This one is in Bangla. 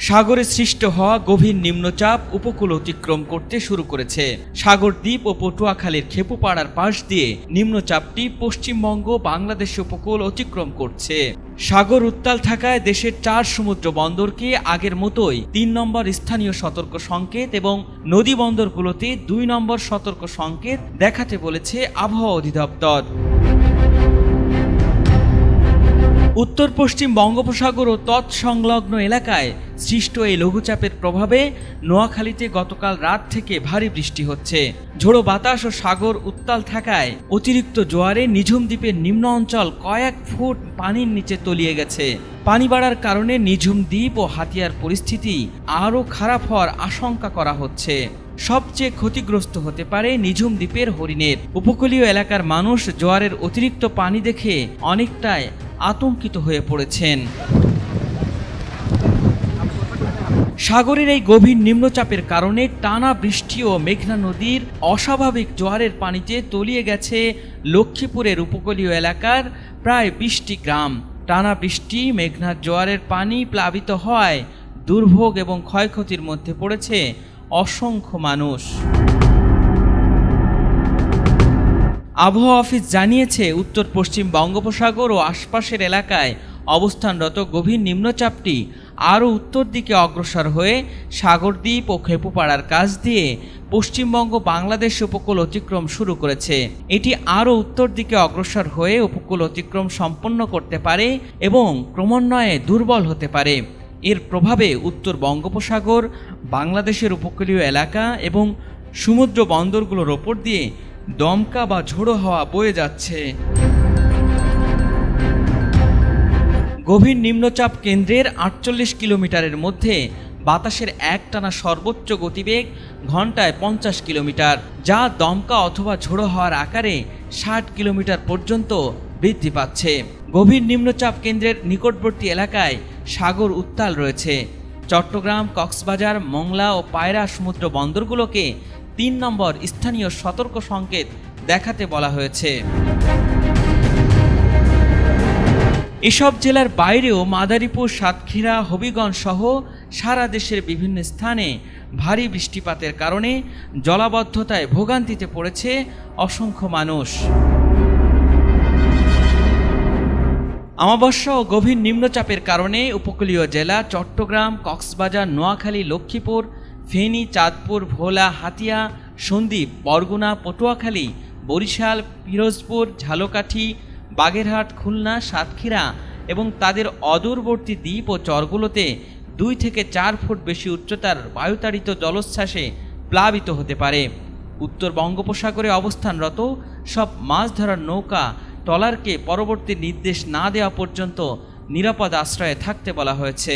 সাগরে সৃষ্ট হওয়া গভীর নিম্নচাপ উপকূল অতিক্রম করতে শুরু করেছে। সাগরদ্বীপ ও পটুয়াখালীর খেপুপাড়ার পাশ দিয়ে নিম্নচাপটি পশ্চিমবঙ্গ বাংলাদেশ উপকূল অতিক্রম করছে। সাগর উত্তাল থাকায় দেশের 4 সমুদ্র বন্দরকে আগের মতোই 3 নম্বর স্থানীয় সতর্ক সংকেত এবং নদী বন্দরগুলোতে 2 নম্বর সতর্ক সংকেত দেখাতে বলেছে আবহাওয়া অধিদপ্তর। উত্তর পশ্চিম বঙ্গোপসাগর ও তৎসংলগ্ন এলাকায় সৃষ্ট এই লঘুচাপের প্রভাবে নোয়াখালীতে গতকাল রাত থেকে ভারী বৃষ্টি হচ্ছে। ঝোড়ো বাতাস ও সাগর উত্তাল থাকায় অতিরিক্ত জোয়ারে নিঝুম দ্বীপের নিম্ন অঞ্চল কয়েক ফুট পানির নিচে তলিয়ে গেছে। পানি বাড়ার কারণে নিঝুম দ্বীপ ও হাতিয়ার পরিস্থিতি আরও খারাপ হওয়ার আশঙ্কা করা হচ্ছে। সবচেয়ে ক্ষতিগ্রস্ত হতে পারে নিঝুম দ্বীপের হরিণের। উপকূলীয় এলাকার মানুষ জোয়ারের অতিরিক্ত পানি দেখে অনেকটাই আতঙ্কিত হয়ে পড়েছেন। সাগরের এই গভীর নিম্নচাপের কারণে টানা বৃষ্টি ও মেঘনা নদীর অস্বাভাবিক জোয়ারের পানিতে তলিয়ে গেছে লক্ষ্মীপুরের উপকূলীয় এলাকার প্রায় 20টি গ্রাম। টানা বৃষ্টি, মেঘনার জোয়ারের পানি প্লাবিত হওয়ায় দুর্ভোগ এবং ক্ষয়ক্ষতির মধ্যে পড়েছে অসংখ্য মানুষ। আবহাওয়া অফিস জানিয়েছে, উত্তর পশ্চিম বঙ্গোপসাগর ও আশপাশের এলাকায় অবস্থানরত গভীর নিম্নচাপটি আরও উত্তর দিকে অগ্রসর হয়ে সাগরদ্বীপ ও খেপুপাড়ার কাছ দিয়ে পশ্চিমবঙ্গ বাংলাদেশ উপকূল অতিক্রম শুরু করেছে। এটি আরও উত্তর দিকে অগ্রসর হয়ে উপকূল অতিক্রম সম্পন্ন করতে পারে এবং ক্রমান্বয়ে দুর্বল হতে পারে। এর প্রভাবে উত্তর বঙ্গোপসাগর, বাংলাদেশের উপকূলীয় এলাকা এবং সমুদ্র বন্দরগুলোর ওপর দিয়ে দমকা বা ঝোড়ো হাওয়া বয়ে যাচ্ছে। গভীর নিম্নচাপ কেন্দ্রের 48 কিলোমিটারের মধ্যে বাতাসের একটানা সর্বোচ্চ গতিবেগ ঘন্টায় 50 কিলোমিটার, যা দমকা অথবা ঝোড়ো হাওয়ার আকারে 60 কিলোমিটার পর্যন্ত বৃদ্ধি পাচ্ছে। গভীর নিম্নচাপ কেন্দ্রের নিকটবর্তী এলাকায় সাগর উত্তাল রয়েছে। চট্টগ্রাম, কক্সবাজার, মংলা ও পায়রা সমুদ্র বন্দরগুলোকে 3 নম্বর স্থানীয় সতর্ক সংকেত দেখাতে বলা হয়েছে। এসব জেলার বাইরেও মাদারীপুর, সাতক্ষীরা, হবিগঞ্জ সহ সারা দেশের বিভিন্ন স্থানে ভারী বৃষ্টিপাতের কারণে জলাবদ্ধতায় ভোগান্তিতে পড়েছে অসংখ্য মানুষ। আমাবস্যা ও গভীর নিম্নচাপের কারণে উপকূলীয় জেলা চট্টগ্রাম, কক্সবাজার, নোয়াখালী, লক্ষ্মীপুর, ফেনী, চাঁদপুর, ভোলা, হাতিয়া, সন্দ্বীপ, বরগুনা, পটুয়াখালী, বরিশাল, পিরোজপুর, ঝালকাঠি, বাগেরহাট, খুলনা, সাতক্ষীরা এবং তাদের অদূরবর্তী দ্বীপ ও চরগুলোতে 2 থেকে 4 ফুট বেশি উচ্চতার বায়ুতাড়িত জলোচ্ছ্বাসে প্লাবিত হতে পারে। উত্তর বঙ্গোপসাগরে অবস্থানরত সব মাছ ধরার নৌকা ট্রলারকে পরবর্তী নির্দেশ না দেওয়া পর্যন্ত নিরাপদ আশ্রয়ে থাকতে বলা হয়েছে।